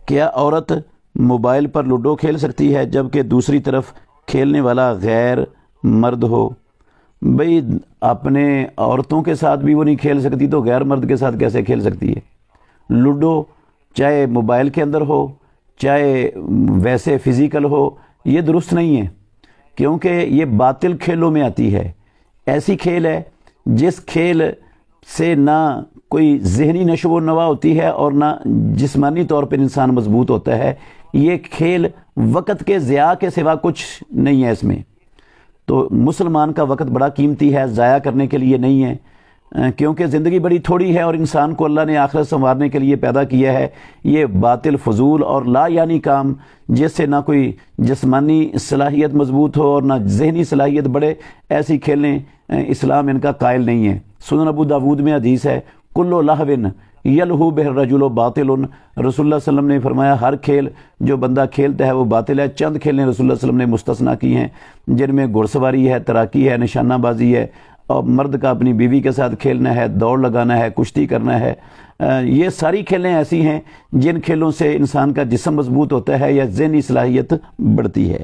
کیا عورت موبائل پر لوڈو کھیل سکتی ہے جبکہ دوسری طرف کھیلنے والا غیر مرد ہو؟ بھئی اپنے عورتوں کے ساتھ بھی وہ نہیں کھیل سکتی تو غیر مرد کے ساتھ کیسے کھیل سکتی ہے؟ لوڈو چاہے موبائل کے اندر ہو چاہے ویسے فزیکل ہو، یہ درست نہیں ہے، کیونکہ یہ باطل کھیلوں میں آتی ہے۔ ایسی کھیل ہے جس کھیل سے نہ کوئی ذہنی نشو و نما ہوتی ہے اور نہ جسمانی طور پر انسان مضبوط ہوتا ہے۔ یہ کھیل وقت کے ضیاع کے سوا کچھ نہیں ہے اس میں۔ تو مسلمان کا وقت بڑا قیمتی ہے، ضائع کرنے کے لیے نہیں ہے، کیونکہ زندگی بڑی تھوڑی ہے اور انسان کو اللہ نے آخرت سنوارنے کے لیے پیدا کیا ہے۔ یہ باطل فضول اور لا یعنی کام جس سے نہ کوئی جسمانی صلاحیت مضبوط ہو اور نہ ذہنی صلاحیت بڑھے، ایسی کھیلیں اسلام ان کا قائل نہیں ہے۔ سنن ابو داود میں حدیث ہے، کل لہو یلہو بہ الرجل باطل، رسول اللہ صلی اللہ علیہ وسلم نے فرمایا ہر کھیل جو بندہ کھیلتا ہے وہ باطل ہے۔ چند کھیلیں رسول اللہ صلی اللہ علیہ وسلم نے مستثنیٰ کی ہیں، جن میں گھڑ سواری ہے، تیراکی ہے، نشانہ بازی ہے، اور مرد کا اپنی بیوی کے ساتھ کھیلنا ہے، دوڑ لگانا ہے، کشتی کرنا ہے۔ یہ ساری کھیلیں ایسی ہیں جن کھیلوں سے انسان کا جسم مضبوط ہوتا ہے یا ذہنی صلاحیت بڑھتی ہے۔